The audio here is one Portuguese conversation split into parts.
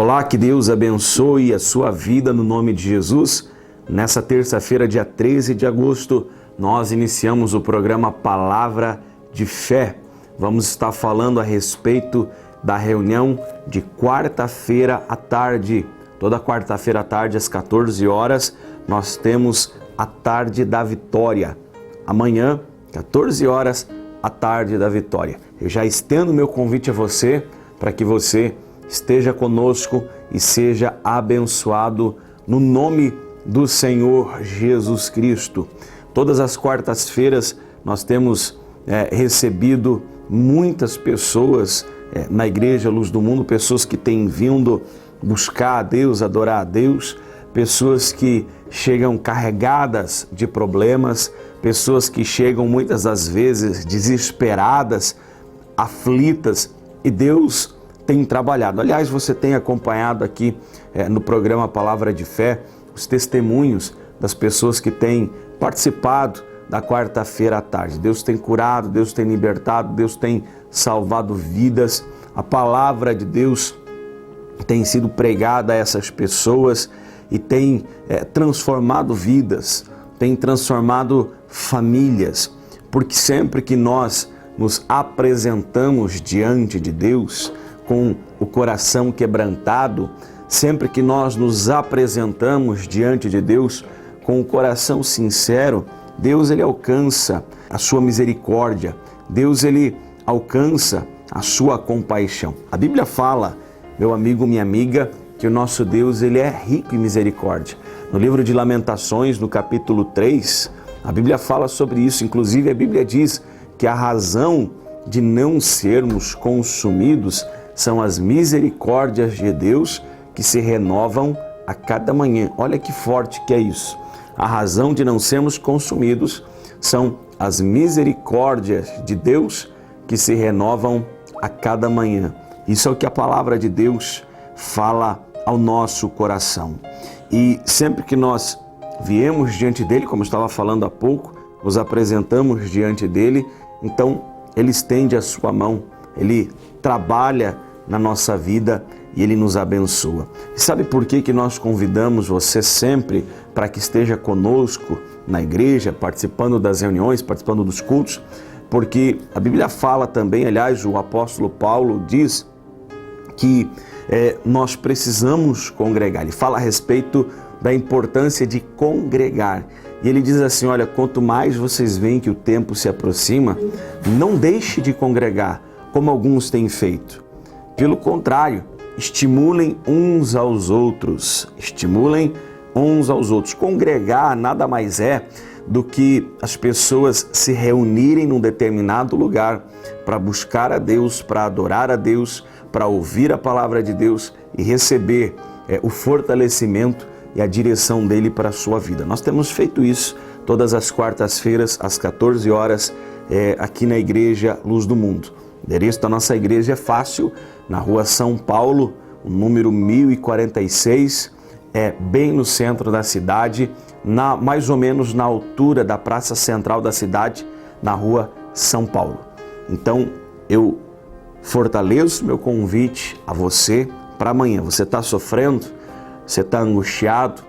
Olá, que Deus abençoe a sua vida no nome de Jesus. Nessa terça-feira, dia 13 de agosto, nós iniciamos o programa Palavra de Fé. Vamos estar falando a respeito da reunião de quarta-feira à tarde. Toda quarta-feira à tarde, às 14 horas, nós temos a Tarde da Vitória. Amanhã, 14 horas, a Tarde da Vitória. Eu já estendo meu convite a você para que você esteja conosco e seja abençoado no nome do Senhor Jesus Cristo. Todas as quartas-feiras nós temos recebido muitas pessoas na Igreja Luz do Mundo, pessoas que têm vindo buscar a Deus, adorar a Deus, pessoas que chegam carregadas de problemas, pessoas que chegam muitas das vezes desesperadas, aflitas, e Deus tem trabalhado. Aliás, você tem acompanhado aqui no programa Palavra de Fé os testemunhos das pessoas que têm participado da quarta-feira à tarde. Deus tem curado, Deus tem libertado, Deus tem salvado vidas. A palavra de Deus tem sido pregada a essas pessoas e tem transformado vidas, tem transformado famílias, porque sempre que nós nos apresentamos diante de Deus com o coração quebrantado, sempre que nós nos apresentamos diante de Deus com o coração sincero, Deus ele alcança a sua misericórdia, Deus ele alcança a sua compaixão. A Bíblia fala, meu amigo, minha amiga, que o nosso Deus ele é rico em misericórdia. No livro de Lamentações, no capítulo 3, a Bíblia fala sobre isso. Inclusive a Bíblia diz que a razão de não sermos consumidos são as misericórdias de Deus que se renovam a cada manhã. Olha que forte que é isso. A razão de não sermos consumidos são as misericórdias de Deus que se renovam a cada manhã. Isso é o que a palavra de Deus fala ao nosso coração. E sempre que nós viemos diante dele, como eu estava falando há pouco, nos apresentamos diante dele, então ele estende a sua mão, ele trabalha na nossa vida e ele nos abençoa. E sabe por que nós convidamos você sempre para que esteja conosco na igreja, participando das reuniões, participando dos cultos? Porque a Bíblia fala também, aliás, o apóstolo Paulo diz que nós precisamos congregar. Ele fala a respeito da importância de congregar. E ele diz assim, olha, quanto mais vocês veem que o tempo se aproxima, não deixe de congregar, como alguns têm feito. Pelo contrário, estimulem uns aos outros. Estimulem uns aos outros. Congregar nada mais é do que as pessoas se reunirem num determinado lugar para buscar a Deus, para adorar a Deus, para ouvir a palavra de Deus e receber o fortalecimento e a direção dele para a sua vida. Nós temos feito isso todas as quartas-feiras, às 14 horas, aqui na Igreja Luz do Mundo. O endereço da nossa igreja é fácil, na rua São Paulo, o número 1046, bem no centro da cidade, mais ou menos na altura da Praça Central da cidade, na rua São Paulo. Então, eu fortaleço meu convite a você para amanhã. Você está sofrendo? Você está angustiado?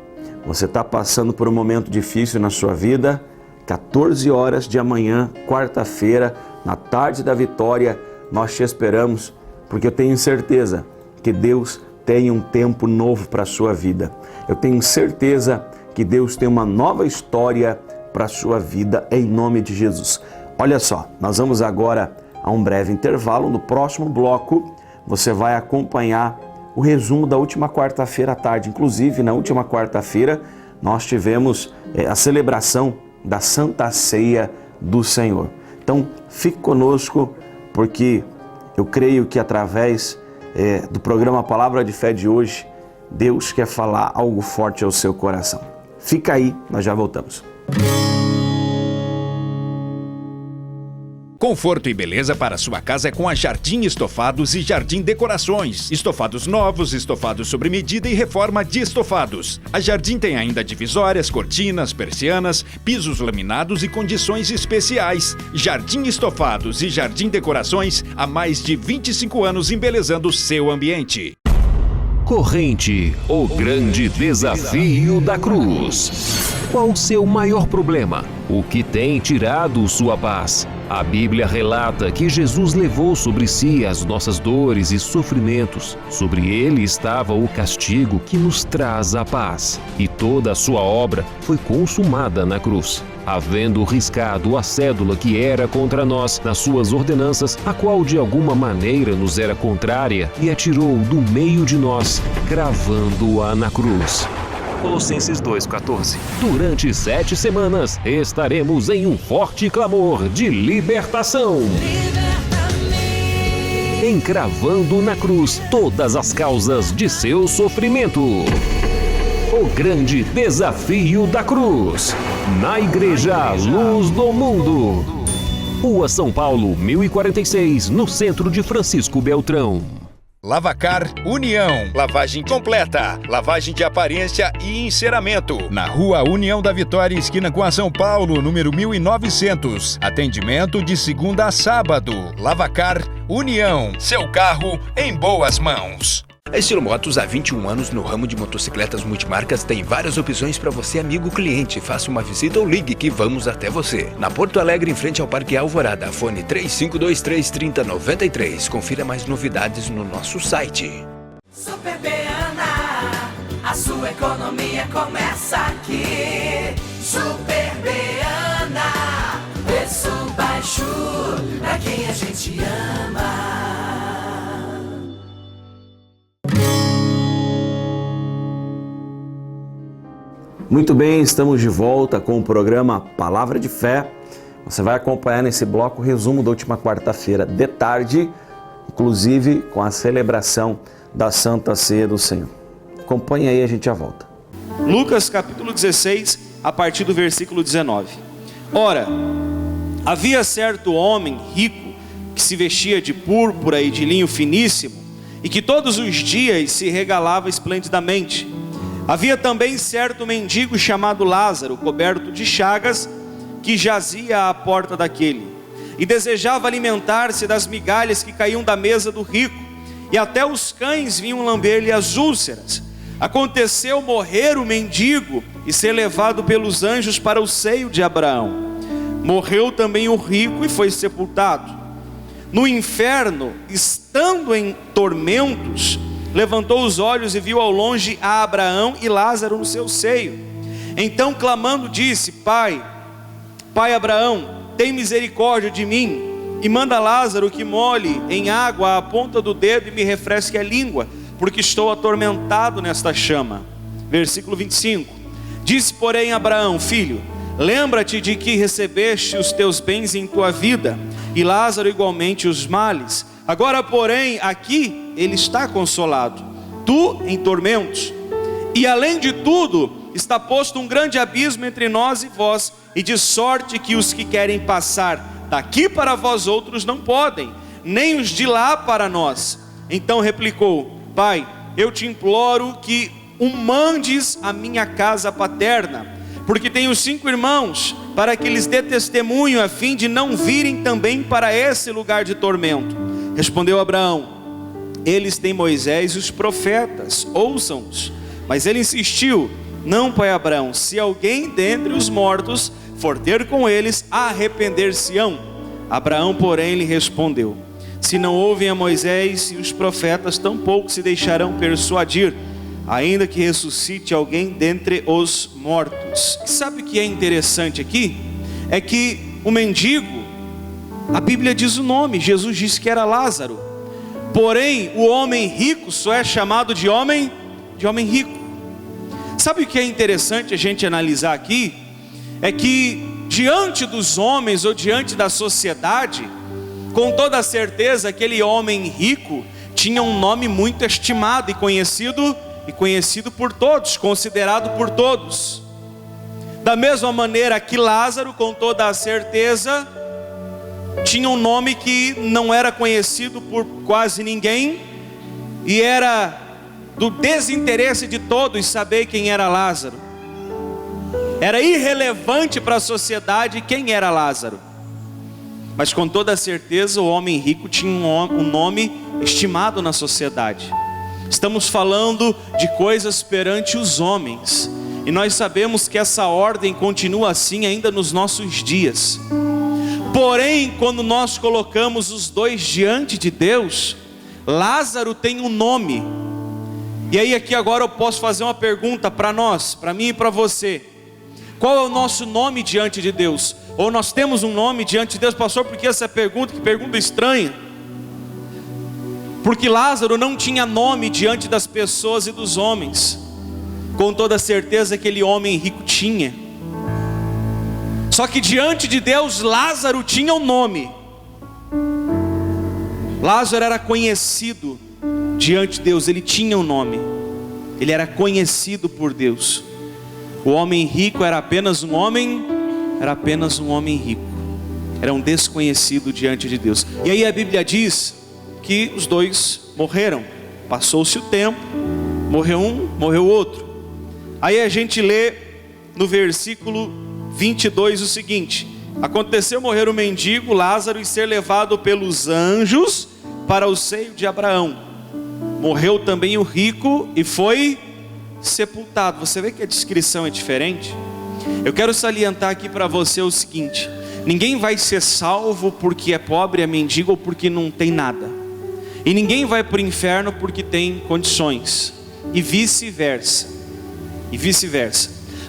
Você está passando por um momento difícil na sua vida? 14 horas de amanhã, quarta-feira, na Tarde da Vitória, nós te esperamos, porque eu tenho certeza que Deus tem um tempo novo para a sua vida. Eu tenho certeza que Deus tem uma nova história para a sua vida, em nome de Jesus. Olha só, nós vamos agora a um breve intervalo. No próximo bloco, você vai acompanhar o resumo da última quarta-feira à tarde. Inclusive, na última quarta-feira, nós tivemos a celebração da Santa Ceia do Senhor. Então, fique conosco, porque eu creio que através do programa Palavra de Fé de hoje, Deus quer falar algo forte ao seu coração. Fica aí, nós já voltamos. Conforto e beleza para sua casa é com a Jardim Estofados e Jardim Decorações. Estofados novos, estofados sob medida e reforma de estofados. A Jardim tem ainda divisórias, cortinas, persianas, pisos laminados e condições especiais. Jardim Estofados e Jardim Decorações há mais de 25 anos embelezando seu ambiente. Corrente, o grande desafio da cruz. Qual o seu maior problema? O que tem tirado sua paz? A Bíblia relata que Jesus levou sobre si as nossas dores e sofrimentos. Sobre ele estava o castigo que nos traz a paz. E toda a sua obra foi consumada na cruz, havendo riscado a cédula que era contra nós nas suas ordenanças, a qual de alguma maneira nos era contrária, e a tirou do meio de nós, cravando-a na cruz. Colossenses 2,14. Durante 7 semanas estaremos em um forte clamor de libertação. Encravando na cruz todas as causas de seu sofrimento. O grande desafio da cruz. Na Igreja Luz do Mundo. Rua São Paulo, 1046, no centro de Francisco Beltrão. Lavacar União. Lavagem completa. Lavagem de aparência e enceramento. Na Rua União da Vitória, esquina com a São Paulo, número 1900. Atendimento de segunda a sábado. Lavacar União. Seu carro em boas mãos. A Estilo Motos, há 21 anos no ramo de motocicletas multimarcas, tem várias opções para você, amigo cliente. Faça uma visita ou ligue que vamos até você. Na Porto Alegre, em frente ao Parque Alvorada, fone 3523-3093. Confira mais novidades no nosso site. Super Beana, a sua economia começa aqui. Super Beana, preço baixo pra quem a gente ama. Muito bem, estamos de volta com o programa Palavra de Fé. Você vai acompanhar nesse bloco o resumo da última quarta-feira de tarde, inclusive com a celebração da Santa Ceia do Senhor. Acompanhe aí, a gente já volta. Lucas capítulo 16, a partir do versículo 19. Ora, havia certo homem rico que se vestia de púrpura e de linho finíssimo e que todos os dias se regalava esplendidamente. Havia também certo mendigo chamado Lázaro, coberto de chagas, que jazia à porta daquele, e desejava alimentar-se das migalhas que caíam da mesa do rico, e até os cães vinham lamber-lhe as úlceras. Aconteceu morrer o mendigo e ser levado pelos anjos para o seio de Abraão. Morreu também o rico e foi sepultado. No inferno, estando em tormentos, levantou os olhos e viu ao longe a Abraão e Lázaro no seu seio. Então clamando disse: Pai Abraão, tem misericórdia de mim, e manda Lázaro que molhe em água a ponta do dedo e me refresque a língua, porque estou atormentado nesta chama. Versículo 25. Disse porém Abraão: Filho, lembra-te de que recebeste os teus bens em tua vida, e Lázaro igualmente os males. Agora porém aqui ele está consolado, tu em tormentos. E além de tudo, está posto um grande abismo entre nós e vós, e de sorte que os que querem passar daqui para vós outros não podem, nem os de lá para nós. Então replicou: Pai, eu te imploro que o mandes à minha casa paterna, porque tenho 5 irmãos, para que lhes dê testemunho, a fim de não virem também para esse lugar de tormento. Respondeu Abraão: eles têm Moisés e os profetas, ouçam-os. Mas ele insistiu: não, pai Abraão, se alguém dentre os mortos for ter com eles, arrepender-se-ão. Abraão, porém, lhe respondeu: se não ouvem a Moisés e os profetas, tampouco se deixarão persuadir, ainda que ressuscite alguém dentre os mortos. E sabe o que é interessante aqui? É que o mendigo, a Bíblia diz o nome, Jesus disse que era Lázaro. Porém, o homem rico só é chamado de homem rico. Sabe o que é interessante a gente analisar aqui? É que diante dos homens ou diante da sociedade, com toda certeza aquele homem rico tinha um nome muito estimado e conhecido por todos, considerado por todos. Da mesma maneira que Lázaro, com toda a certeza, tinha um nome que não era conhecido por quase ninguém, e era do desinteresse de todos saber quem era Lázaro. Era irrelevante para a sociedade quem era Lázaro. Mas com toda certeza o homem rico tinha um nome estimado na sociedade. Estamos falando de coisas perante os homens. E nós sabemos que essa ordem continua assim ainda nos nossos dias. Porém, quando nós colocamos os dois diante de Deus, Lázaro tem um nome. E aí aqui agora eu posso fazer uma pergunta para nós, para mim e para você. Qual é o nosso nome diante de Deus? Ou nós temos um nome diante de Deus? Pastor, por que essa pergunta? Que pergunta estranha. Porque Lázaro não tinha nome diante das pessoas e dos homens. Com toda certeza aquele homem rico tinha. Só que diante de Deus, Lázaro tinha um nome. Lázaro era conhecido diante de Deus, ele tinha um nome. Ele era conhecido por Deus. O homem rico era apenas um homem rico. Era um desconhecido diante de Deus. E aí a Bíblia diz que os dois morreram. Passou-se o tempo, morreu um, morreu o outro. Aí a gente lê no versículo 22 o seguinte: aconteceu morrer o mendigo Lázaro e ser levado pelos anjos para o seio de Abraão. Morreu também o rico e foi sepultado. Você vê que a descrição é diferente? Eu quero salientar aqui para você o seguinte: ninguém vai ser salvo porque é pobre, é mendigo ou porque não tem nada. E ninguém vai para o inferno porque tem condições. E vice-versa.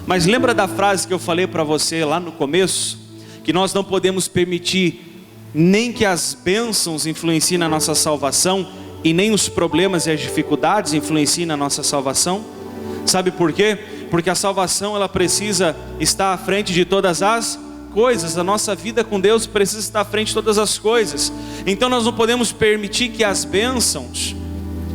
Mas lembra da frase que eu falei para você lá no começo? Que nós não podemos permitir nem que as bênçãos influenciem na nossa salvação, e nem os problemas e as dificuldades influenciem na nossa salvação. Sabe por quê? Porque a salvação ela precisa estar à frente de todas as coisas. A nossa vida com Deus precisa estar à frente de todas as coisas. Então nós não podemos permitir que as bênçãos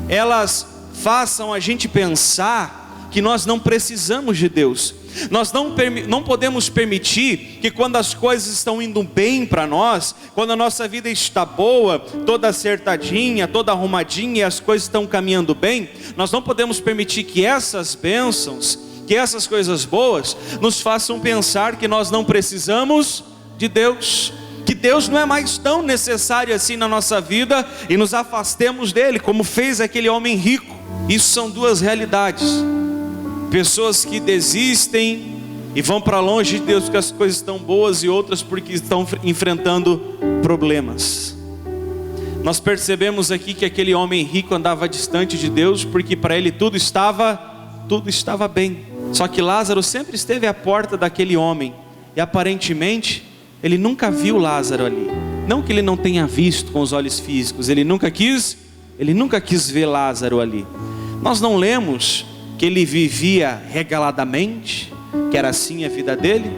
elas façam a gente pensar que nós não precisamos de Deus. Nós não podemos permitir que quando as coisas estão indo bem para nós, quando a nossa vida está boa, toda acertadinha, toda arrumadinha e as coisas estão caminhando bem, nós não podemos permitir que essas bênçãos, que essas coisas boas nos façam pensar que nós não precisamos de Deus, que Deus não é mais tão necessário assim na nossa vida e nos afastemos dele, como fez aquele homem rico. Isso são duas realidades. Pessoas que desistem e vão para longe de Deus porque as coisas estão boas, e outras porque estão enfrentando problemas. Nós percebemos aqui que aquele homem rico andava distante de Deus porque para ele tudo estava bem. Só que Lázaro sempre esteve à porta daquele homem, e aparentemente ele nunca viu Lázaro ali. Não que ele não tenha visto com os olhos físicos, ele nunca quis ver Lázaro ali. Nós não lemos que ele vivia regaladamente, que era assim a vida dele?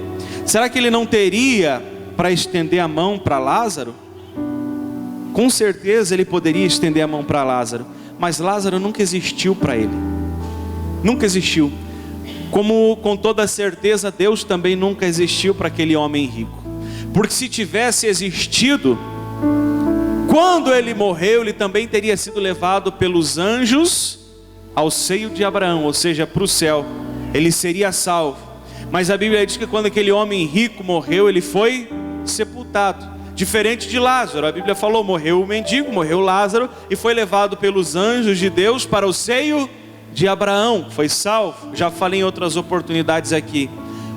Será que ele não teria para estender a mão para Lázaro? Com certeza ele poderia estender a mão para Lázaro, mas Lázaro nunca existiu para ele. Nunca existiu. Como com toda certeza Deus também nunca existiu para aquele homem rico. Porque se tivesse existido, quando ele morreu, ele também teria sido levado pelos anjos ao seio de Abraão, ou seja, para o céu. Ele seria salvo. Mas a Bíblia diz que quando aquele homem rico morreu, ele foi sepultado. Diferente de Lázaro, a Bíblia falou, morreu o mendigo, morreu Lázaro, e foi levado pelos anjos de Deus para o seio de Abraão, foi salvo. Já falei em outras oportunidades aqui.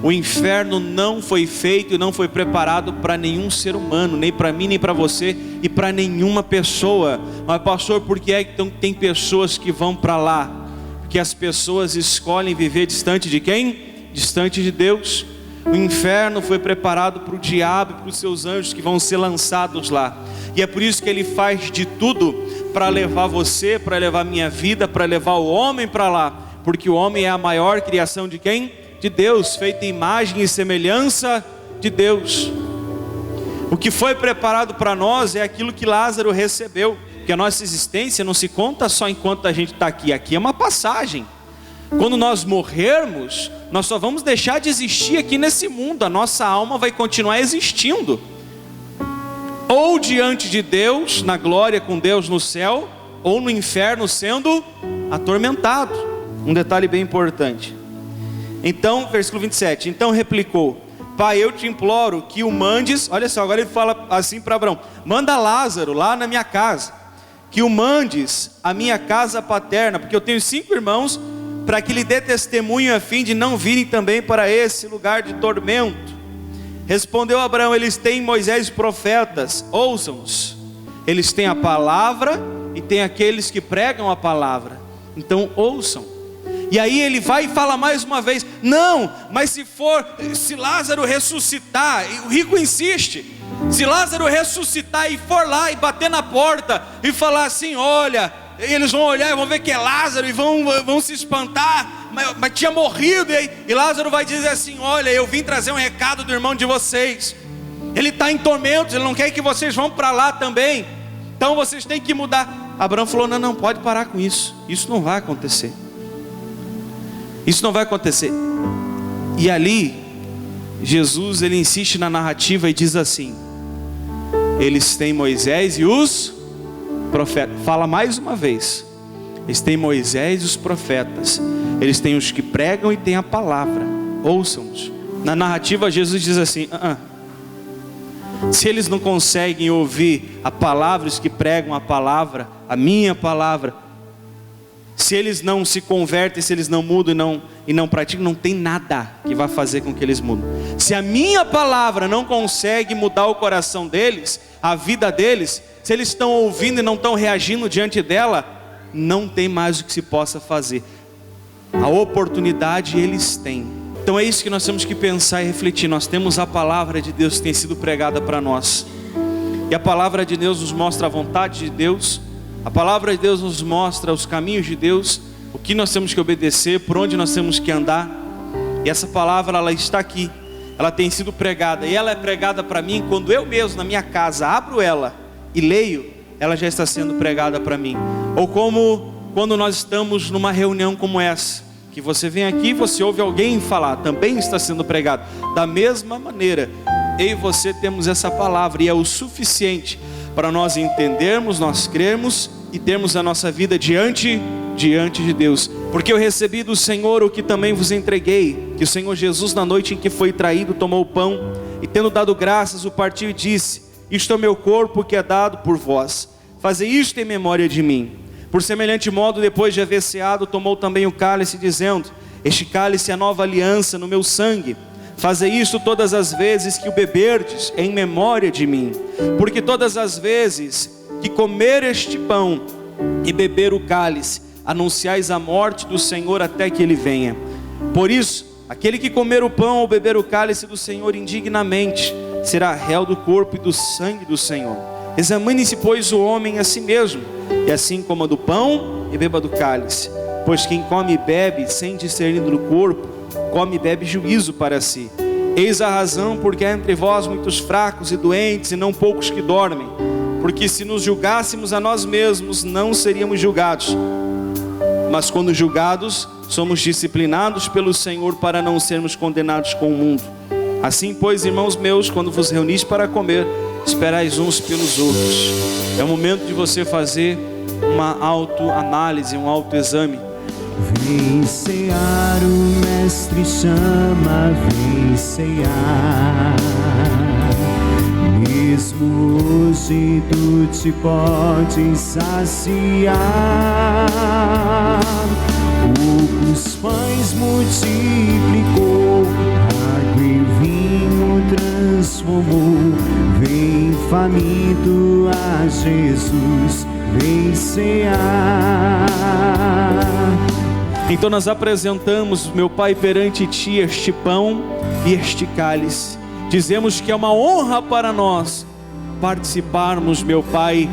O inferno não foi feito e não foi preparado para nenhum ser humano, nem para mim, nem para você e para nenhuma pessoa. Mas pastor, por que é que tem pessoas que vão para lá? Porque as pessoas escolhem viver distante de quem? Distante de Deus. O inferno foi preparado para o diabo e para os seus anjos que vão ser lançados lá. E é por isso que ele faz de tudo para levar você, para levar minha vida, para levar o homem para lá. Porque o homem é a maior criação de quem? De Deus, feita em imagem e semelhança de Deus. O que foi preparado para nós é aquilo que Lázaro recebeu. Porque a nossa existência não se conta só enquanto a gente está aqui. Aqui é uma passagem. Quando nós morrermos, nós só vamos deixar de existir aqui nesse mundo. A nossa alma vai continuar existindo, ou diante de Deus, na glória com Deus no céu, ou no inferno sendo atormentado. Um detalhe bem importante. Então, versículo 27, então replicou: Pai, eu te imploro que o mandes. Olha só, agora ele fala assim para Abraão: manda Lázaro lá na minha casa, que o mandes à minha casa paterna, porque eu tenho 5 irmãos, para que lhe dê testemunho a fim de não virem também para esse lugar de tormento. Respondeu Abraão: eles têm Moisés e profetas, ouçam-os. Eles têm a palavra e tem aqueles que pregam a palavra, então ouçam. E aí ele vai e fala mais uma vez: não, mas se Lázaro ressuscitar, e o rico insiste, se Lázaro ressuscitar e for lá e bater na porta e falar assim, olha, eles vão olhar e vão ver que é Lázaro e vão se espantar, mas tinha morrido. E Lázaro vai dizer assim: olha, eu vim trazer um recado do irmão de vocês, ele está em tormentos, ele não quer que vocês vão para lá também, então vocês têm que mudar. Abraão falou: não, pode parar com isso, isso não vai acontecer, isso não vai acontecer. E ali Jesus, ele insiste na narrativa e diz assim: eles têm Moisés e os profetas. Fala mais uma vez: eles têm Moisés e os profetas, eles têm os que pregam e têm a palavra, ouçam-os. Na narrativa Jesus diz assim: se eles não conseguem ouvir a palavra, os que pregam a palavra, a minha palavra, se eles não se convertem, se eles não mudam e não praticam, não tem nada que vai fazer com que eles mudem. Se a minha palavra não consegue mudar o coração deles, a vida deles, se eles estão ouvindo e não estão reagindo diante dela, não tem mais o que se possa fazer. A oportunidade eles têm. Então é isso que nós temos que pensar e refletir. Nós temos a palavra de Deus que tem sido pregada para nós, e a palavra de Deus nos mostra a vontade de Deus, a palavra de Deus nos mostra os caminhos de Deus, o que nós temos que obedecer, por onde nós temos que andar. E essa palavra, ela está aqui, ela tem sido pregada, e ela é pregada para mim quando eu mesmo na minha casa abro ela e leio, ela já está sendo pregada para mim. Ou como quando nós estamos numa reunião como essa, que você vem aqui, você ouve alguém falar, também está sendo pregado. Da mesma maneira, eu e você temos essa palavra, e é o suficiente para nós entendermos, nós crermos e termos a nossa vida diante de Deus. Porque eu recebi do Senhor o que também vos entreguei, que o Senhor Jesus, na noite em que foi traído, tomou o pão, e tendo dado graças, o partiu e disse: isto é o meu corpo que é dado por vós, fazei isto em memória de mim. Por semelhante modo, depois de haver ceado, tomou também o cálice, dizendo: este cálice é a nova aliança no meu sangue, fazei isto todas as vezes que o beberdes, em memória de mim. Porque todas as vezes que comer este pão e beber o cálice, anunciais a morte do Senhor até que ele venha. Por isso, aquele que comer o pão ou beber o cálice do Senhor indignamente, será réu do corpo e do sangue do Senhor. Examine-se, pois, o homem a si mesmo, e assim coma do pão e beba do cálice. Pois quem come e bebe sem discernir do corpo, come e bebe juízo para si. Eis a razão porque há entre vós muitos fracos e doentes, e não poucos que dormem. Porque se nos julgássemos a nós mesmos, não seríamos julgados. Mas quando julgados, somos disciplinados pelo Senhor, para não sermos condenados com o mundo. Assim, pois, irmãos meus, quando vos reunis para comer, esperais uns pelos outros. É o momento de você fazer uma autoanálise, um autoexame. Vem cear, o mestre chama, vem cear. Mesmo hoje tu te podes saciar. Poucos pães multiplicou, água em vinho transformou. Vem faminto a Jesus, vem cear. Então nós apresentamos, meu Pai, perante Ti este pão e este cálice. Dizemos que é uma honra para nós participarmos, meu Pai,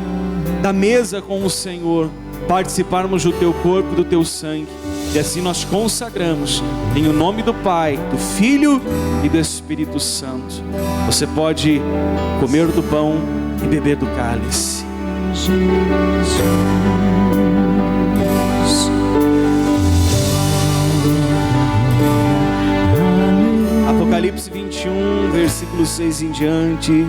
da mesa com o Senhor, participarmos do Teu corpo e do Teu sangue. E assim nós consagramos, em o nome do Pai, do Filho e do Espírito Santo. Você pode comer do pão e beber do cálice. Apocalipse 21, versículo 6 em diante,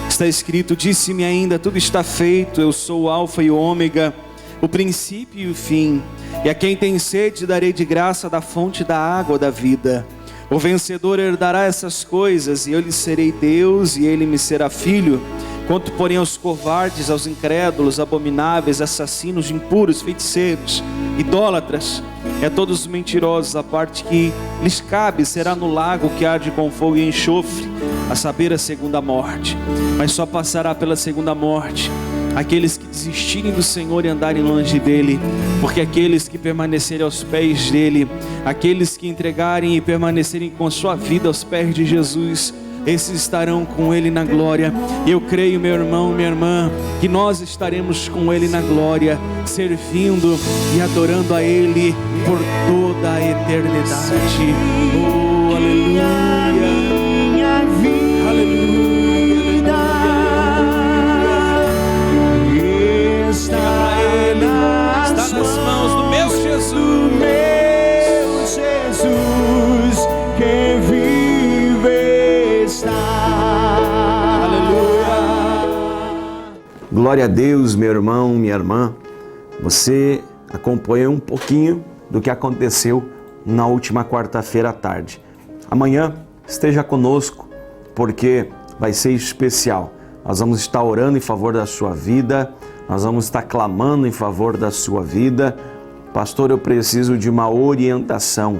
está escrito: disse-me ainda, tudo está feito, eu sou o alfa e o ômega, o princípio e o fim, e a quem tem sede darei de graça da fonte da água da vida. O vencedor herdará essas coisas, e eu lhe serei Deus, e ele me será filho. Quanto, porém, aos covardes, aos incrédulos, abomináveis, assassinos, impuros, feiticeiros, idólatras, e a todos os mentirosos, a parte que lhes cabe será no lago que arde com fogo e enxofre, a saber, a segunda morte. Mas só passará pela segunda morte aqueles que desistirem do Senhor e andarem longe dele, porque aqueles que permanecerem aos pés dele, aqueles que entregarem e permanecerem com a sua vida aos pés de Jesus, esses estarão com ele na glória. Eu creio, meu irmão, minha irmã, que nós estaremos com ele na glória, servindo e adorando a ele por toda a eternidade. Oh, aleluia, aleluia. Está nas mãos do meu Jesus, que vive está. Aleluia. Glória a Deus, meu irmão, minha irmã. Você acompanhou um pouquinho do que aconteceu na última quarta-feira à tarde. Amanhã esteja conosco, porque vai ser especial. Nós vamos estar orando em favor da sua vida, nós vamos estar clamando em favor da sua vida. Pastor, eu preciso de uma orientação.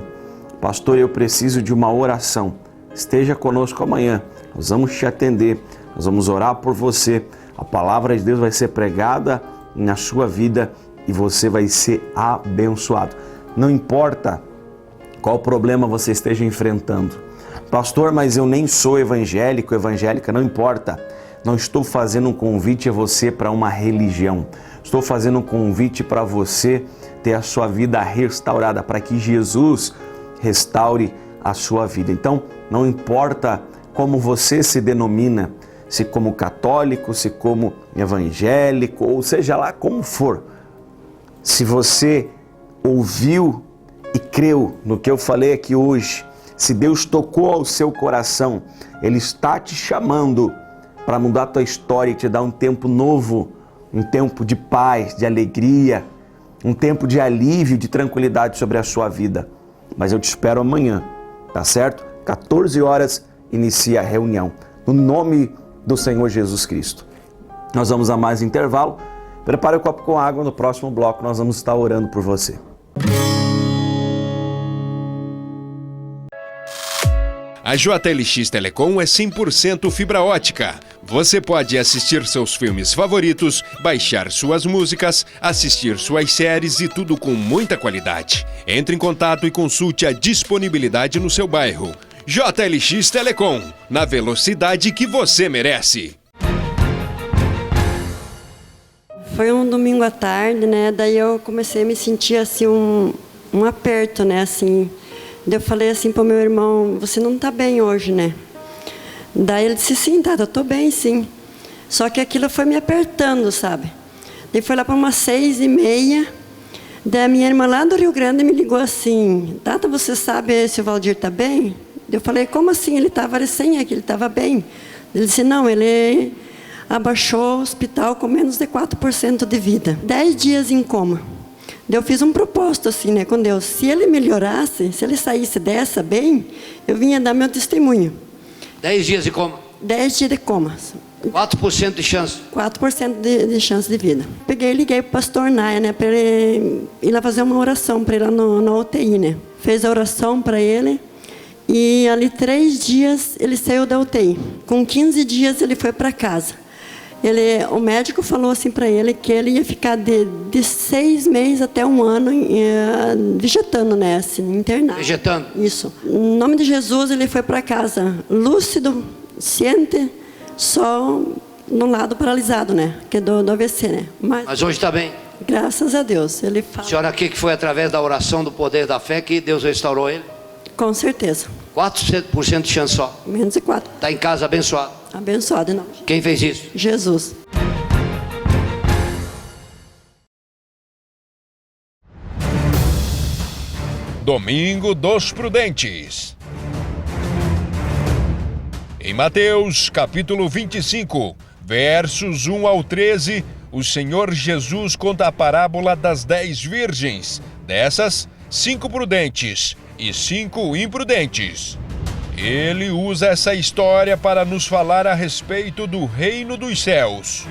Pastor, eu preciso de uma oração. Esteja conosco amanhã, nós vamos te atender, nós vamos orar por você. A palavra de Deus vai ser pregada na sua vida e você vai ser abençoado. Não importa qual problema você esteja enfrentando. Pastor, mas eu nem sou evangélico, evangélica, não importa. Não estou fazendo um convite a você para uma religião. Estou fazendo um convite para você ter a sua vida restaurada, para que Jesus restaure a sua vida. Então, não importa como você se denomina, se como católico, se como evangélico, ou seja lá como for. Se você ouviu e creu no que eu falei aqui hoje, se Deus tocou ao seu coração, Ele está te chamando para mudar a tua história e te dar um tempo novo, um tempo de paz, de alegria, um tempo de alívio, de tranquilidade sobre a sua vida. Mas eu te espero amanhã, tá certo? 14 horas inicia a reunião, no nome do Senhor Jesus Cristo. Nós vamos a mais intervalo. Prepare o copo com água, no próximo bloco nós vamos estar orando por você. A JLX Telecom é 100% fibra ótica. Você pode assistir seus filmes favoritos, baixar suas músicas, assistir suas séries e tudo com muita qualidade. Entre em contato e consulte a disponibilidade no seu bairro. JLX Telecom, na velocidade que você merece. Foi um domingo à tarde, né? Daí eu comecei a me sentir assim um aperto, né? Assim. Daí eu falei assim para o meu irmão: você não está bem hoje, né? Daí ele disse: sim, tá, eu estou bem, sim. Só que aquilo foi me apertando, sabe? Daí foi lá para umas 6h30. Daí a minha irmã lá do Rio Grande me ligou assim: Tata, você sabe se o Valdir está bem? Eu falei: como assim? Ele estava recém aqui, ele estava bem. Ele disse: não, ele abaixou o hospital com menos de 4% de vida. 10 dias em coma. Eu fiz um propósito assim, né, com Deus. Se ele melhorasse, se ele saísse dessa bem, eu vinha dar meu testemunho. 10 dias de coma? 10 dias de coma. 4% de chance? 4% de chance de vida. Peguei e liguei para o pastor Naia, né, para ele ir lá fazer uma oração para ele lá na UTI, né. Fez a oração para ele e ali 3 dias ele saiu da UTI. Com 15 dias ele foi para casa. O médico falou assim para ele que ele ia ficar de 6 meses até 1 ano vegetando, né, assim, internado. Vegetando? Isso. Em nome de Jesus, ele foi para casa lúcido, ciente, só no lado paralisado, né, que é do AVC, né. Mas hoje está bem? Graças a Deus. Ele fala. A senhora aqui que foi através da oração do poder da fé que Deus restaurou ele? Com certeza. 4% de chance só? Menos de 4. Está em casa abençoado? Abençoado, não. Quem fez isso? Jesus. Domingo dos Prudentes. Em Mateus, capítulo 25, versos 1 ao 13, o Senhor Jesus conta a parábola das 10 virgens. Dessas, 5 prudentes e 5 imprudentes. Ele usa essa história para nos falar a respeito do reino dos céus.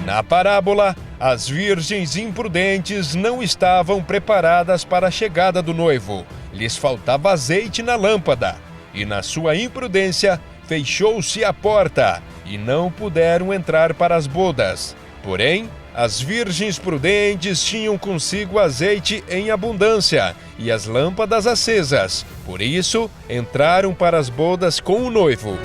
Na parábola, as virgens imprudentes não estavam preparadas para a chegada do noivo. Lhes faltava azeite na lâmpada, e na sua imprudência fechou-se a porta, e não puderam entrar para as bodas. Porém, as virgens prudentes tinham consigo azeite em abundância e as lâmpadas acesas. Por isso, entraram para as bodas com o noivo.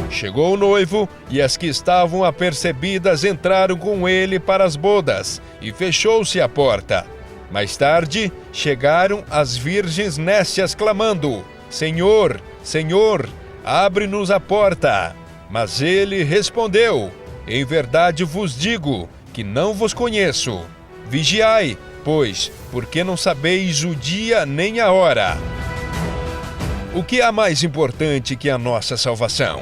Chegou o noivo e as que estavam apercebidas entraram com ele para as bodas, e fechou-se a porta. Mais tarde, chegaram as virgens nécias clamando: Senhor, Senhor, abre-nos a porta. Mas ele respondeu: Em verdade vos digo que não vos conheço. Vigiai, pois, porque não sabeis o dia nem a hora. O que há mais importante que a nossa salvação?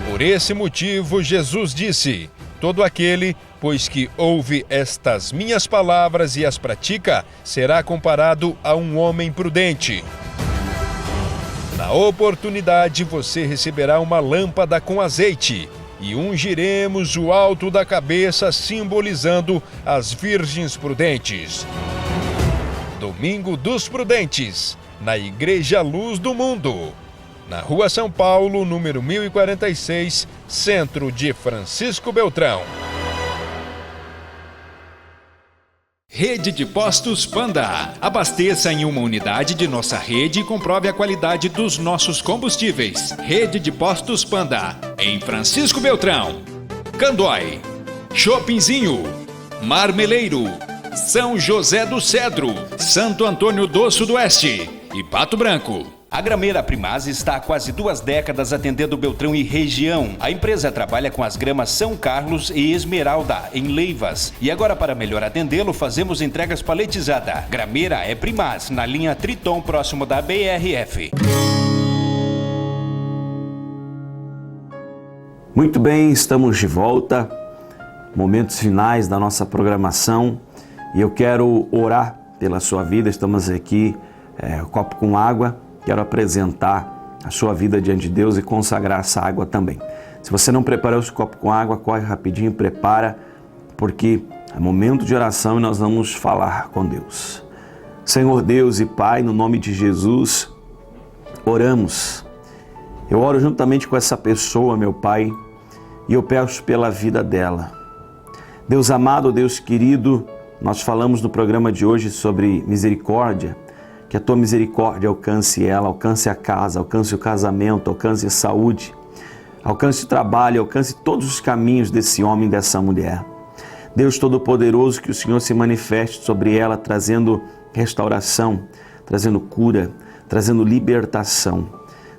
Por esse motivo, Jesus disse: Todo aquele, pois que ouve estas minhas palavras e as pratica, será comparado a um homem prudente. Na oportunidade, você receberá uma lâmpada com azeite, e ungiremos o alto da cabeça, simbolizando as virgens prudentes. Domingo dos Prudentes, na Igreja Luz do Mundo, na Rua São Paulo, número 1046, centro de Francisco Beltrão. Rede de Postos Panda. Abasteça em uma unidade de nossa rede e comprove a qualidade dos nossos combustíveis. Rede de Postos Panda, em Francisco Beltrão. Candói, Shoppingzinho, Marmeleiro, São José do Cedro, Santo Antônio do Sudoeste e Pato Branco. A Grameira Primaz está há quase 2 décadas atendendo Beltrão e região. A empresa trabalha com as gramas São Carlos e Esmeralda, em Leivas. E agora, para melhor atendê-lo, fazemos entregas paletizadas. Grameira é Primaz, na linha Triton, próximo da BRF. Muito bem, estamos de volta. Momentos finais da nossa programação. E eu quero orar pela sua vida. Estamos aqui, copo com água. Quero apresentar a sua vida diante de Deus e consagrar essa água também. Se você não preparou esse copo com água, corre rapidinho, prepara, porque é momento de oração e nós vamos falar com Deus. Senhor Deus e Pai, no nome de Jesus, oramos. Eu oro juntamente com essa pessoa, meu Pai, e eu peço pela vida dela. Deus amado, Deus querido, nós falamos no programa de hoje sobre misericórdia. Que a Tua misericórdia alcance ela, alcance a casa, alcance o casamento, alcance a saúde, alcance o trabalho, alcance todos os caminhos desse homem e dessa mulher. Deus Todo-Poderoso, que o Senhor se manifeste sobre ela, trazendo restauração, trazendo cura, trazendo libertação.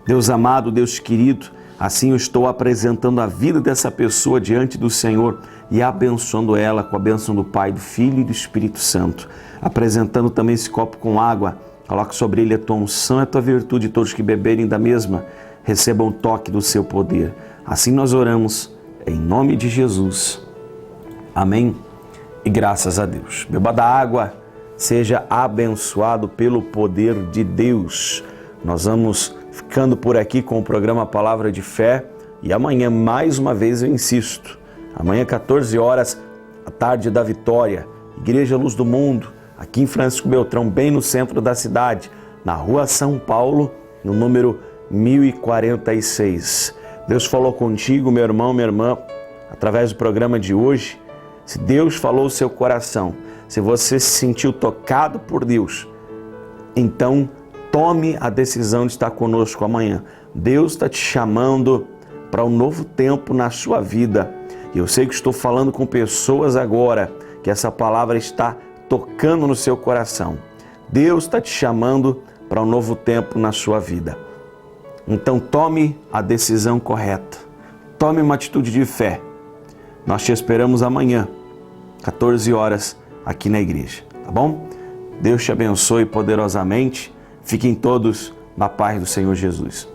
Deus amado, Deus querido, assim eu estou apresentando a vida dessa pessoa diante do Senhor e abençoando ela com a bênção do Pai, do Filho e do Espírito Santo. Apresentando também esse copo com água. Coloque sobre ele a Tua unção e a Tua virtude, e todos que beberem da mesma recebam o toque do Seu poder. Assim nós oramos, em nome de Jesus. Amém e graças a Deus. Beba da água, seja abençoado pelo poder de Deus. Nós vamos ficando por aqui com o programa Palavra de Fé e amanhã, mais uma vez, eu insisto, amanhã 14 horas, a tarde da vitória, Igreja Luz do Mundo, aqui em Francisco Beltrão, bem no centro da cidade, na Rua São Paulo, no número 1046. Deus falou contigo, meu irmão, minha irmã, através do programa de hoje. Se Deus falou o seu coração, se você se sentiu tocado por Deus, então tome a decisão de estar conosco amanhã. Deus está te chamando para um novo tempo na sua vida. E eu sei que estou falando com pessoas agora, que essa palavra está tocando no seu coração. Deus está te chamando para um novo tempo na sua vida. Então tome a decisão correta. Tome uma atitude de fé. Nós te esperamos amanhã, 14 horas, aqui na igreja. Tá bom? Deus te abençoe poderosamente. Fiquem todos na paz do Senhor Jesus.